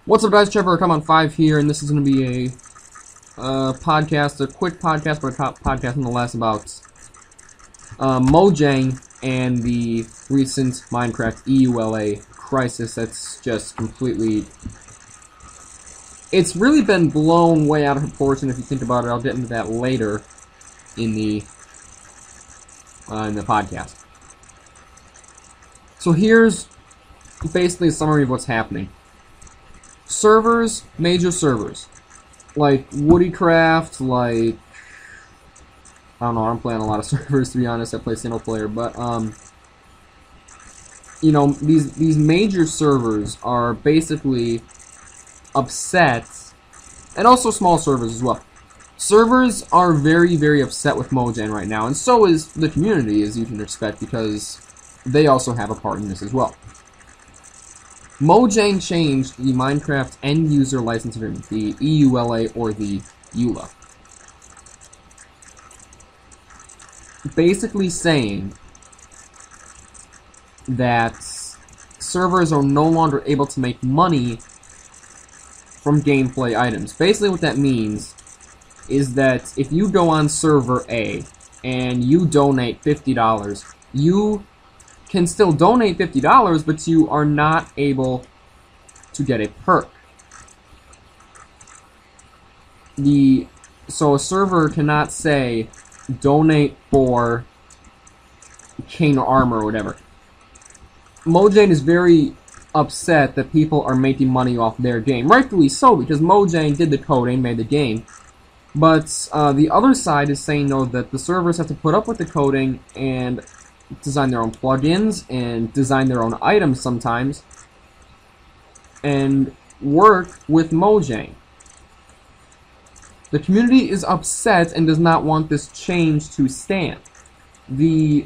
What's up, guys? Trevor, come on 5 here, and this is going to be a podcast, a quick podcast, but a podcast nonetheless about Mojang and the recent Minecraft EULA crisis that's just completely... It's really been blown way out of proportion if you think about it. I'll get into that later in the podcast. So here's basically a summary of what's happening. Servers, major servers, like Woodycraft, like, I don't know, I'm playing a lot of servers, to be honest. I play single player, but, you know, these major servers are basically upset, and also small servers as well. Servers are very, very upset with Mojang right now, and so is the community, as you can expect, because they also have a part in this as well. Mojang changed the Minecraft end user license agreement, the EULA or the EULA. Basically saying that servers are no longer able to make money from gameplay items. Basically what that means is that if you go on server A and you donate $50, you can still donate $50, but you are not able to get a perk. So a server cannot say donate for King Armor or whatever. Mojang is very upset that people are making money off their game. Rightfully so, because Mojang did the coding, made the game. But the other side is saying, though, that the servers have to put up with the coding and design their own plugins and design their own items sometimes and work with Mojang. The community is upset and does not want this change to stand. The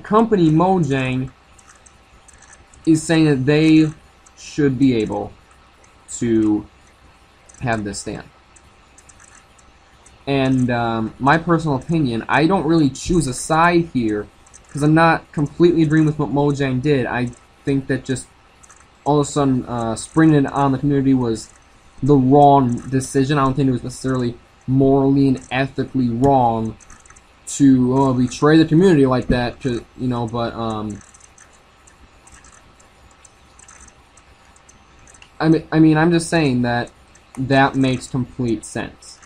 company Mojang is saying that they should be able to have this stand. And my personal opinion, I don't really choose a side here because I'm not completely agreeing with what Mojang did. I think that just all of a sudden springing it on the community was the wrong decision. I don't think it was necessarily morally and ethically wrong to betray the community like that. To, you know, but I mean, I'm just saying that that makes complete sense.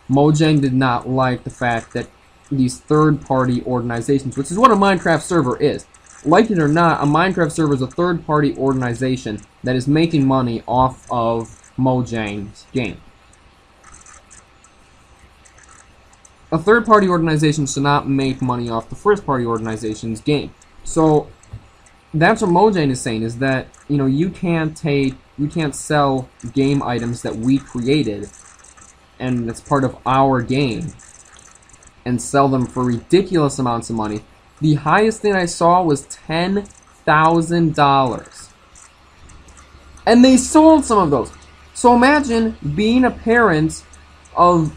Mojang did not like the fact that these third-party organizations, which is what a Minecraft server is. Like it or not, a Minecraft server is a third-party organization that is making money off of Mojang's game. A third-party organization should not make money off the first-party organization's game. So that's what Mojang is saying, is that, you know, you can't sell game items that we created and it's part of our game and sell them for ridiculous amounts of money. The highest thing I saw was $10,000. And they sold some of those. So imagine being a parent of,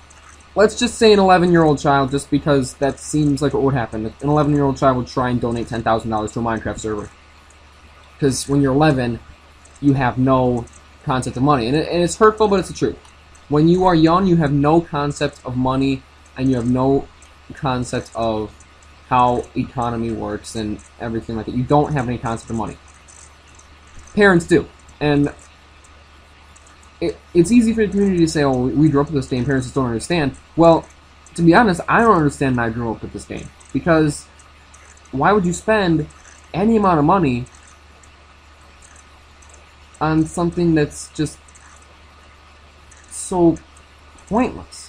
let's just say, an 11-year-old child, just because that seems like what would happen. An 11-year-old child would try and donate $10,000 to a Minecraft server. Because when you're 11, you have no concept of money. And it's hurtful, but it's the truth. When you are young, you have no concept of money, and you have no concept of how economy works and everything like that. You don't have any concept of money. Parents do. And it's easy for the community to say, oh, we grew up with this game, parents just don't understand. Well, to be honest, I don't understand and I grew up with this game. Because why would you spend any amount of money on something that's just so pointless?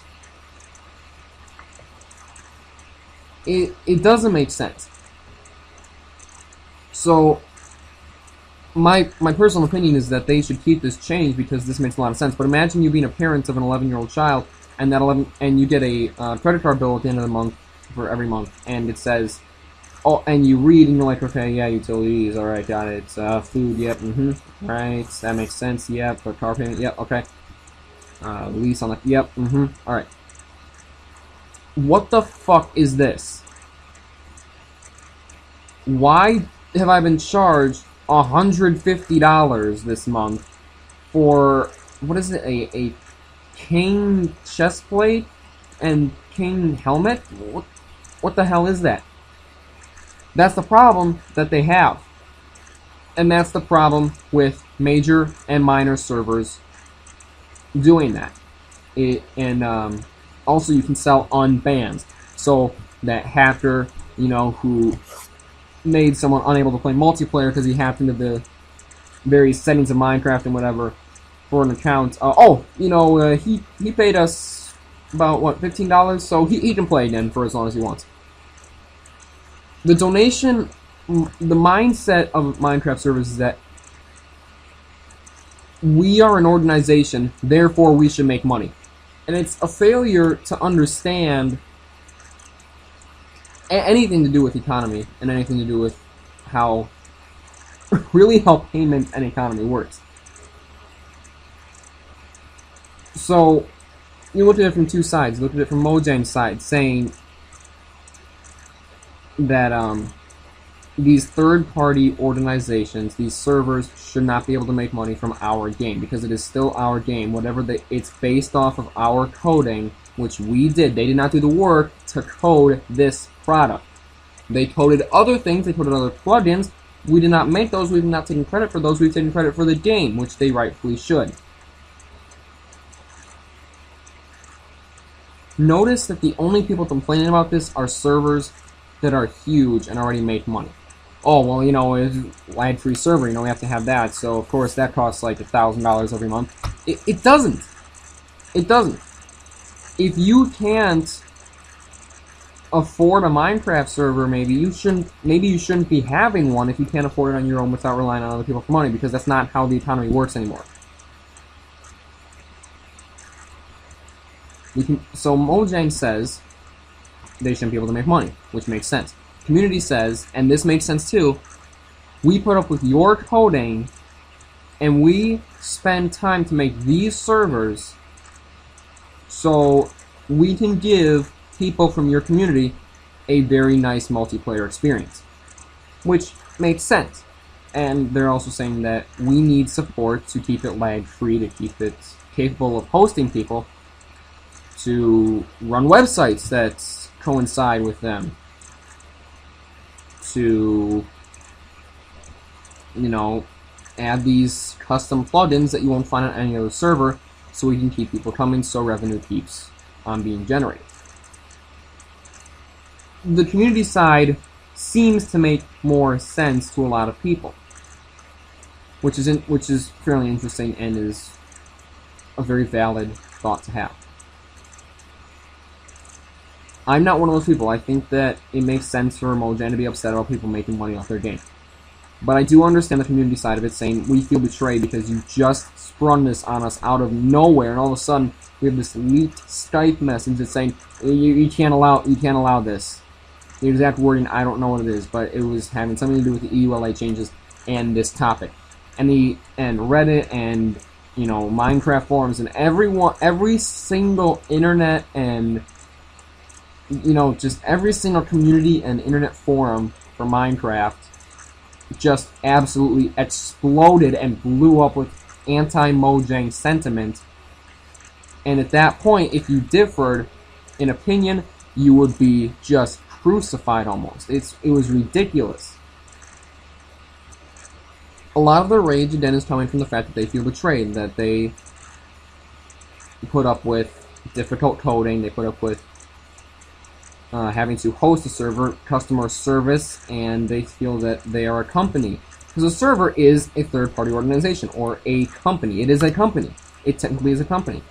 It doesn't make sense. So my personal opinion is that they should keep this change because this makes a lot of sense. But imagine you being a parent of an 11-year-old child and you get a credit card bill at the end of the month for every month, and it says, oh, and you read and you're like, okay, yeah, utilities, all right, got it. Food, yep, right, that makes sense, yep. For car payment, yep, okay. Lease on the, yep, all right. What the fuck is this? Why have I been charged $150 this month for, what is it, a king chest plate and king helmet? What the hell is that? That's the problem that they have. And that's the problem with major and minor servers doing that. Also you can sell unbans. So that hacker, you know, who made someone unable to play multiplayer because he happened to the various settings of Minecraft and whatever for an account. He paid us about, what, $15? So he can play again for as long as he wants. The donation, the mindset of Minecraft servers is that we are an organization, therefore we should make money. And it's a failure to understand anything to do with economy and anything to do with how payment and economy works. So you look at it from two sides. You look at it from Mojang's side, saying that these third-party organizations, these servers, should not be able to make money from our game because it is still our game. It's based off of our coding, which we did. They did not do the work to code this product. They coded other things. They coded other plugins. We did not make those. We've not taken credit for those. We've taken credit for the game, which they rightfully should. Notice that the only people complaining about this are servers that are huge and already make money. Oh, well, you know, it's lag-free server, you know, we have to have that, so of course that costs like $1,000 every month. It doesn't. It doesn't. If you can't afford a Minecraft server, maybe you shouldn't be having one if you can't afford it on your own without relying on other people for money, because that's not how the economy works anymore. So Mojang says they shouldn't be able to make money, which makes sense. Community says, and this makes sense too, we put up with your coding and we spend time to make these servers so we can give people from your community a very nice multiplayer experience, which makes sense. And they're also saying that we need support to keep it lag-free, to keep it capable of hosting people, to run websites that coincide with them, to, you know, add these custom plugins that you won't find on any other server so we can keep people coming, so revenue keeps on being generated. The community side seems to make more sense to a lot of people, which is fairly interesting and is a very valid thought to have. I'm not one of those people. I think that it makes sense for Mojang to be upset about people making money off their game. But I do understand the community side of it, saying we feel betrayed because you just sprung this on us out of nowhere, and all of a sudden we have this leaked Skype message that's saying you can't allow this. The exact wording, I don't know what it is, but it was having something to do with the EULA changes and this topic. And Reddit and, you know, Minecraft forums and every single internet and, you know, just every single community and internet forum for Minecraft just absolutely exploded and blew up with anti-Mojang sentiment. And at that point, if you differed in opinion, you would be just crucified almost. It was ridiculous. A lot of the rage again is coming from the fact that they feel betrayed, that they put up with difficult coding, they put up with having to host a server, customer service, and they feel that they are a company. Because a server is a third-party organization, or a company. It is a company. It technically is a company.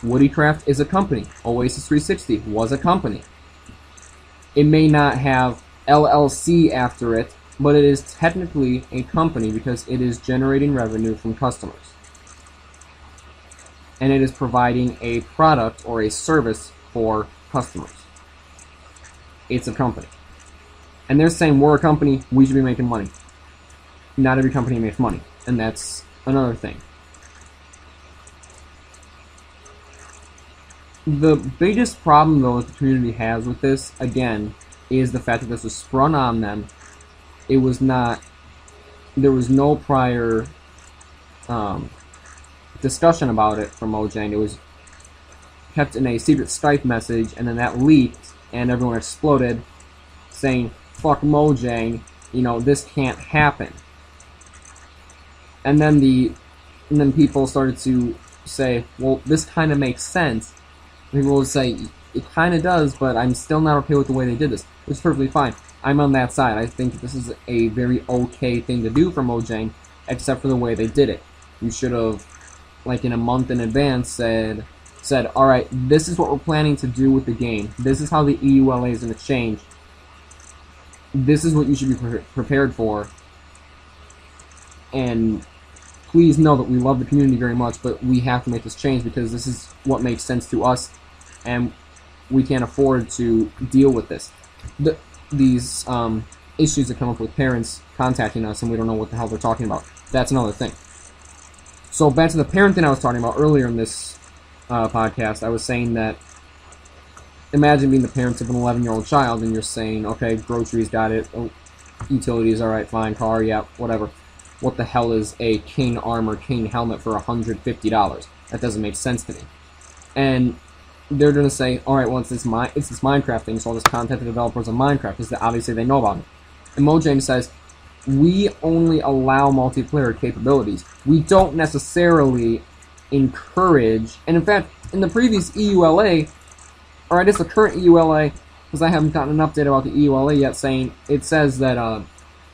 Woodycraft is a company. Oasis 360 was a company. It may not have LLC after it, but it is technically a company because it is generating revenue from customers. And it is providing a product or a service for customers. It's a company. And they're saying we're a company, we should be making money. Not every company makes money, and that's another thing. The biggest problem, though, that the community has with this, again, is the fact that this was sprung on them. It was not there was no prior discussion about it from Mojang. It was kept in a secret Skype message, and then that leaked, and everyone exploded, saying, "Fuck Mojang, you know, this can't happen." And then people started to say, "Well, this kind of makes sense." People would say, "It kind of does, but I'm still not okay with the way they did this," which is perfectly fine. I'm on that side. I think this is a very okay thing to do for Mojang, except for the way they did it. You should have, like in a month in advance, said, "Alright, this is what we're planning to do with the game. This is how the EULA is going to change. This is what you should be prepared for. And please know that we love the community very much, but we have to make this change because this is what makes sense to us, and we can't afford to deal with this." These issues that come up with parents contacting us and we don't know what the hell they're talking about. That's another thing. So back to the parent thing I was talking about earlier in this podcast. I was saying that imagine being the parents of an 11-year-old child and you're saying, okay, groceries, got it, oh, utilities, alright, fine, car, yeah, whatever. What the hell is a King armor, King helmet for $150? That doesn't make sense to me. And they're going to say, alright, well, it's this Minecraft thing, so I'll just contact the developers of Minecraft, because obviously they know about it. And Mojang says, we only allow multiplayer capabilities. We don't necessarily encourage, and in fact, in the previous EULA, or I guess the current EULA, because I haven't gotten an update about the EULA yet, saying, it says that,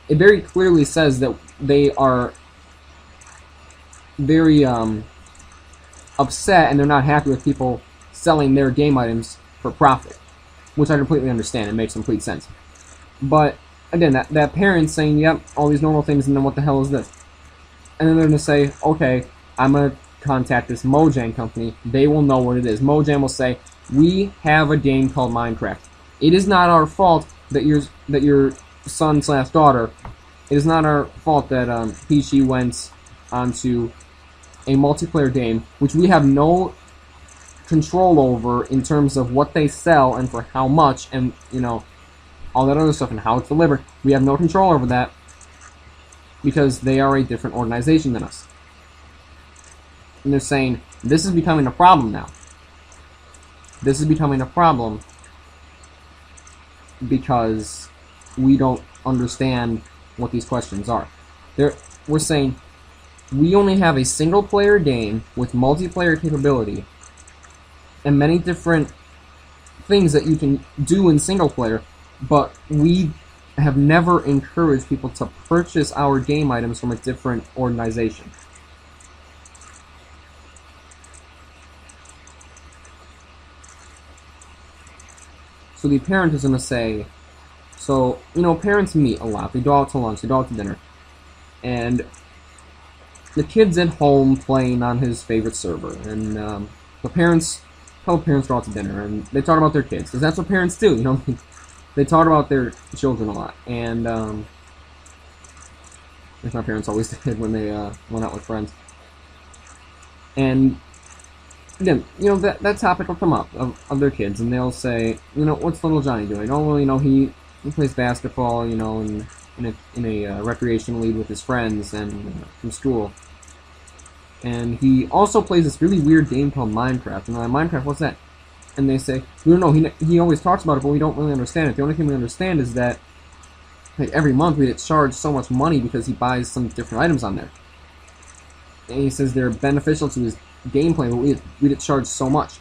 it very clearly says that they are very, upset and they're not happy with people selling their game items for profit, which I completely understand. It makes complete sense. But again, that parent saying, "Yep, all these normal things," and then what the hell is this? And then they're gonna say, "Okay, I'm gonna contact this Mojang company. They will know what it is." Mojang will say, "We have a game called Minecraft. It is not our fault that your son/daughter. It is not our fault that he/she went onto a multiplayer game, which we have no control over in terms of what they sell and for how much, and you know, all that other stuff and how it's delivered. We have no control over that because they are a different organization than us." And they're saying, this is becoming a problem now. This is becoming a problem because we don't understand what these questions are. We're saying, we only have a single-player game with multiplayer capability and many different things that you can do in single-player, but we have never encouraged people to purchase our game items from a different organization. So the parent is going to say, so, you know, parents meet a lot. They go out to lunch, they go out to dinner. And the kid's at home playing on his favorite server. And the parents, couple parents go out to dinner, and they talk about their kids. Because that's what parents do, you know. They talk about their children a lot. And, as my parents always did when they went out with friends. And again, you know, that topic will come up of their kids, and they'll say, you know, what's little Johnny doing? Oh, well, you know, he plays basketball, you know, in a recreation league with his friends and from school. And he also plays this really weird game called Minecraft. And I'm like, Minecraft, what's that? And they say, we don't know, he always talks about it, but we don't really understand it. The only thing we understand is that, like, every month we get charged so much money because he buys some different items on there. And he says they're beneficial to his gameplay, but we get charged so much.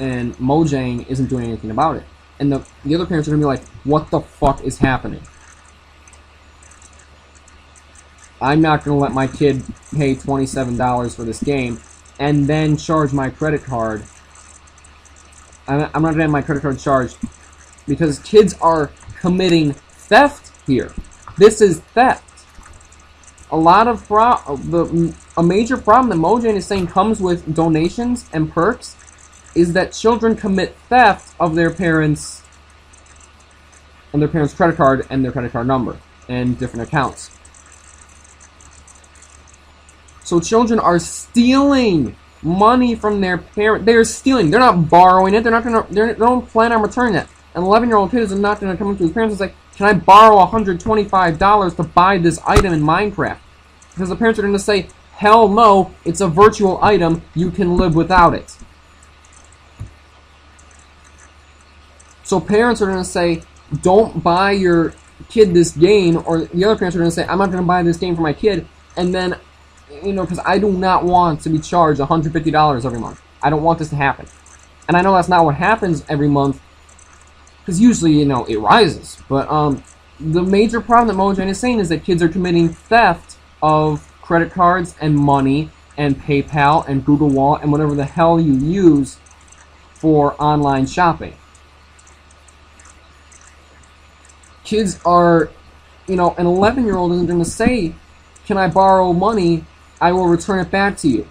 And Mojang isn't doing anything about it. And the other parents are going to be like, what the fuck is happening? I'm not going to let my kid pay $27 for this game and then charge my credit card. I'm not going to have my credit card charged because kids are committing theft here. This is theft. A lot of a major problem that Mojang is saying comes with donations and perks is that children commit theft of their parents' credit card and their credit card number and different accounts. So children are stealing money from their parents. They're stealing. They're not borrowing it. They don't plan on returning it. An 11-year-old kid is not going to come up to his parents and say, can I borrow $125 to buy this item in Minecraft? Because the parents are going to say, hell no, it's a virtual item, you can live without it. So parents are going to say, don't buy your kid this game, or the other parents are going to say, I'm not going to buy this game for my kid, and then, you know, because I do not want to be charged $150 every month. I don't want this to happen. And I know that's not what happens every month, because usually, you know, it rises. But the major problem that Mojang is saying is that kids are committing theft of credit cards and money and PayPal and Google Wallet and whatever the hell you use for online shopping. Kids are, you know, an 11-year-old isn't going to say, can I borrow money? I will return it back to you.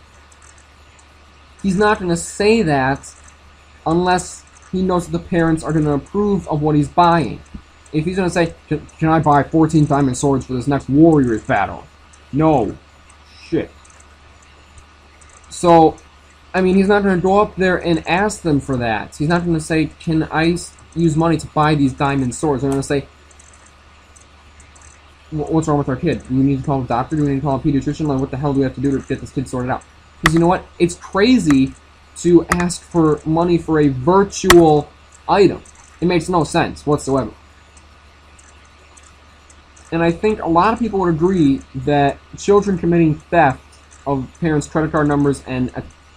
He's not going to say that unless he knows that the parents are going to approve of what he's buying. If he's going to say, can I buy 14 diamond swords for this next Warriors battle? No. Shit. So, I mean, he's not going to go up there and ask them for that. He's not going to say, can I use money to buy these diamond swords? They're going to say, what's wrong with our kid? Do we need to call a doctor? Do we need to call a pediatrician? Like, what the hell do we have to do to get this kid sorted out? Because you know what? It's crazy to ask for money for a virtual item. It makes no sense whatsoever. And I think a lot of people would agree that children committing theft of parents' credit card numbers and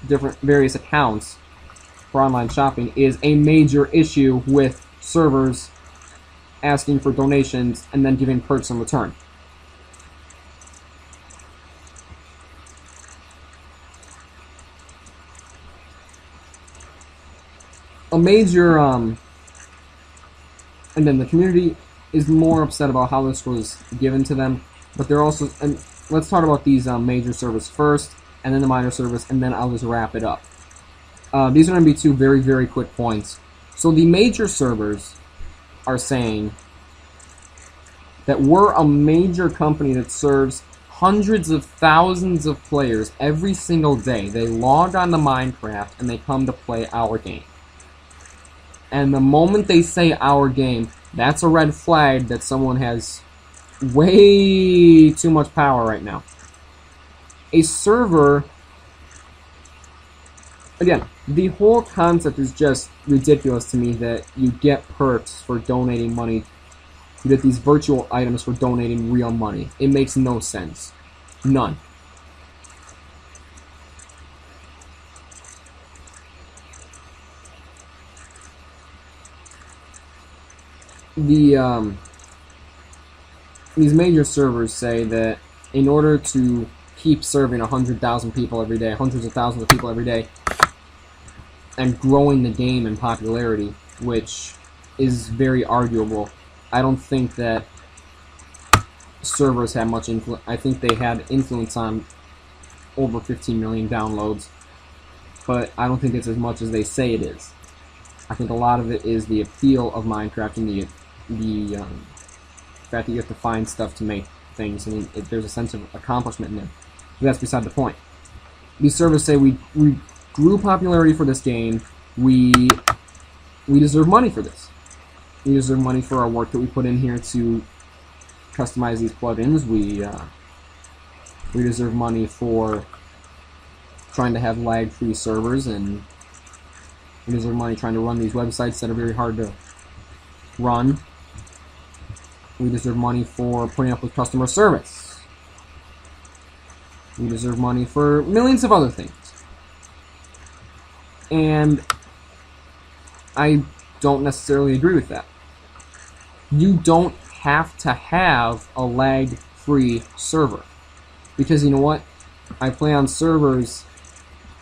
different various accounts for online shopping is a major issue with servers asking for donations and then giving perks in return. A major, and then the community is more upset about how this was given to them, but they're also, and let's talk about these major servers first, and then the minor servers, and then I'll just wrap it up. These are going to be two very, very quick points. So the major servers are saying that we're a major company that serves hundreds of thousands of players every single day. They log on to Minecraft and they come to play our game. And the moment they say our game, that's a red flag that someone has way too much power right now. A server, again, the whole concept is just ridiculous to me that you get perks for donating money. You get these virtual items for donating real money. It makes no sense. None. These major servers say that in order to keep serving 100,000 people every day, hundreds of thousands of people every day, and growing the game in popularity, which is very arguable, I don't think that servers had much influence. I think they had influence on over 15 million downloads, but I don't think it's as much as they say it is. I think a lot of it is the appeal of Minecraft and the fact that you have to find stuff to make things, and there's a sense of accomplishment in there. But that's beside the point. These servers say we grew popularity for this game. We deserve money for this. We deserve money for our work that we put in here to customize these plugins. We deserve money for trying to have lag-free servers, and we deserve money trying to run these websites that are very hard to run. We deserve money for putting up with customer service. We deserve money for millions of other things. And I don't necessarily agree with that. You don't have to have a lag-free server. Because you know what? I play on servers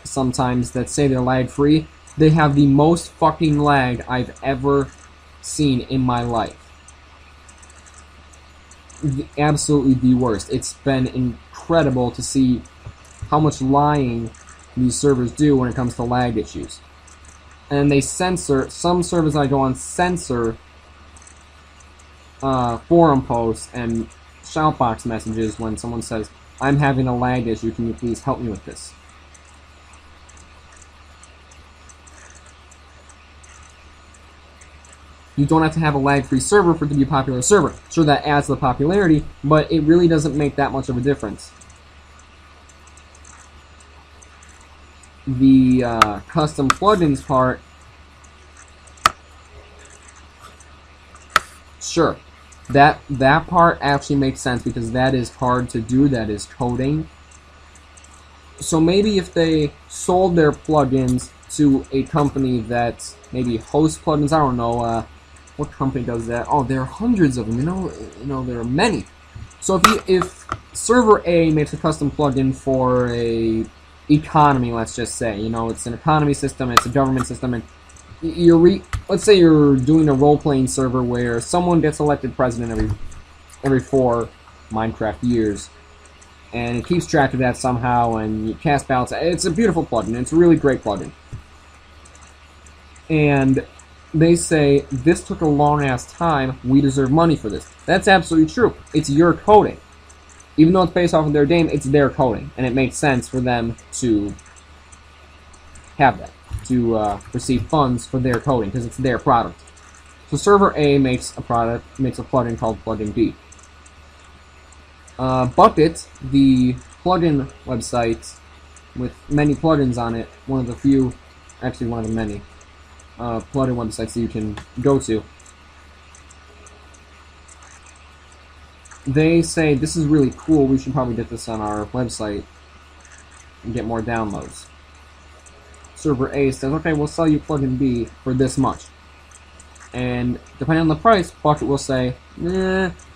sometimes that say they're lag-free. They have the most fucking lag I've ever seen in my life. Absolutely the worst. It's been incredible to see how much lying these servers do when it comes to lag issues. And they censor, some servers I go on censor forum posts and shoutbox messages when someone says, I'm having a lag issue, can you please help me with this? You don't have to have a lag-free server for it to be a popular server. Sure, that adds to the popularity, but it really doesn't make that much of a difference. The custom plugins part, sure, that part actually makes sense because that is hard to do. That is coding. So maybe if they sold their plugins to a company that maybe hosts plugins, I don't know, what company does that? Oh, there are hundreds of them. You know, there are many. So if server A makes a custom plugin for a economy, let's just say, it's an economy system, it's a government system, and let's say you're doing a role-playing server where someone gets elected president every 4 Minecraft years, and it keeps track of that somehow, and you cast ballots. It's a beautiful plugin. It's a really great plugin. And they say, this took a long-ass time, we deserve money for this. That's absolutely true. It's your coding. Even though it's based off of their game, it's their coding, and it makes sense for them to have that, to receive funds for their coding, because it's their product. So server A makes a plugin called plugin B. Bucket, the plugin website with many plugins on it, one of the many plugin websites that you can go to. They say, this is really cool, we should probably get this on our website and get more downloads. Server A says, okay, we'll sell you plugin B for this much. And depending on the price, Bucket will say,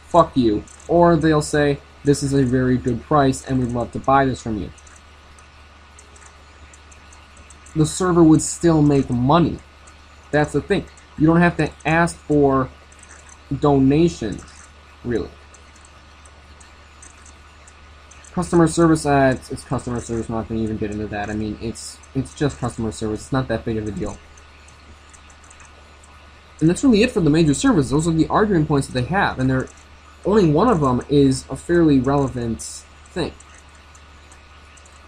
fuck you. Or they'll say, this is a very good price and we'd love to buy this from you. The server would still make money. That's the thing. You don't have to ask for donations, really. Customer service ads, it's customer service, I'm not going to even get into that. I mean, it's just customer service. It's not that big of a deal. And that's really it for the major servers. Those are the arguing points that they have, and only one of them is a fairly relevant thing.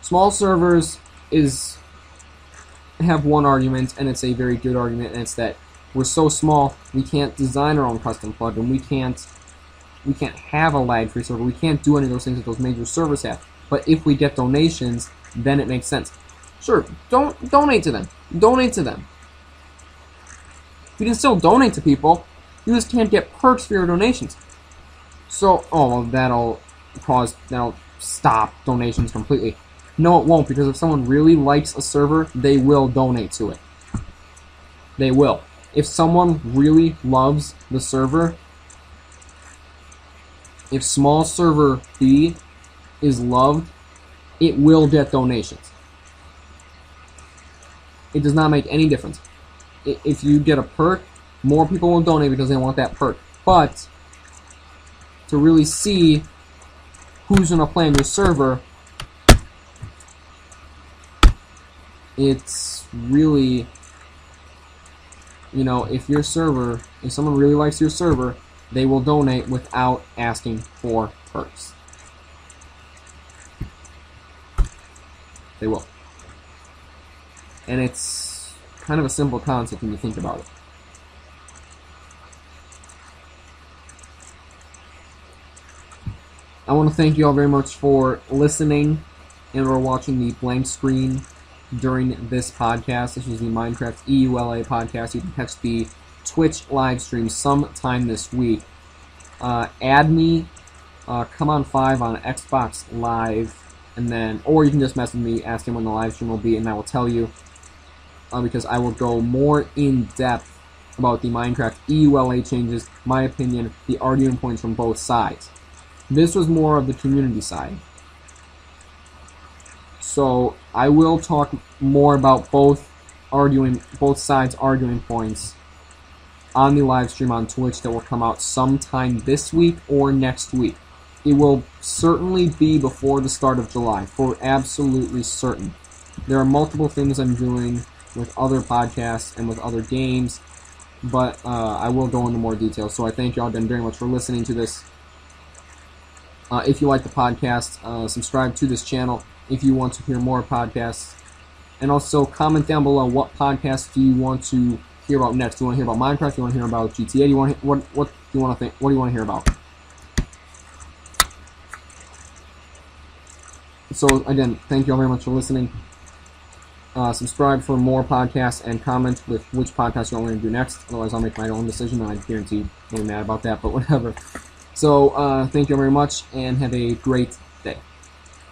Small servers have one argument, and it's a very good argument, and it's that we're so small, we can't design our own custom plugin. We can't have a lag-free server. We can't do any of those things that those major servers have. But if we get donations, then it makes sense. Sure, donate to them. Donate to them. You can still donate to people. You just can't get perks for your donations. So, that'll stop donations completely. No, it won't, because if someone really likes a server, they will donate to it. They will. If someone really loves the server, if small server B is loved, it will get donations. It does not make any difference. If you get a perk, more people will donate because they want that perk. But to really see who's going to play on your server, it's really, if someone really likes your server, they will donate without asking for perks. They will. And it's kind of a simple concept when you think about it. I want to thank you all very much for listening and or watching the blank screen during this podcast. This was the Minecraft EULA podcast. You can catch the Twitch live stream sometime this week. Add me, come on 5 on Xbox Live, or you can just message me, ask him when the live stream will be, and I will tell you, because I will go more in depth about the Minecraft EULA changes, my opinion, the arguing points from both sides. This was more of the community side. So I will talk more about both sides' arguing points on the live stream on Twitch that will come out sometime this week or next week. It will certainly be before the start of July, for absolutely certain. There are multiple things I'm doing with other podcasts and with other games, but I will go into more detail. So I thank you all again very much for listening to this. If you like the podcast, subscribe to this channel if you want to hear more podcasts. And also comment down below, what podcasts do you want to hear about next? Do you want to hear about Minecraft? Do you want to hear about GTA? Do you want to, what do you want to think? What do you want to hear about? So again, thank you all very much for listening. Subscribe for more podcasts and comment with which podcast you want me to do next. Otherwise, I'll make my own decision, and I guarantee you'll be mad about that, but whatever. So, thank you all very much, and have a great day.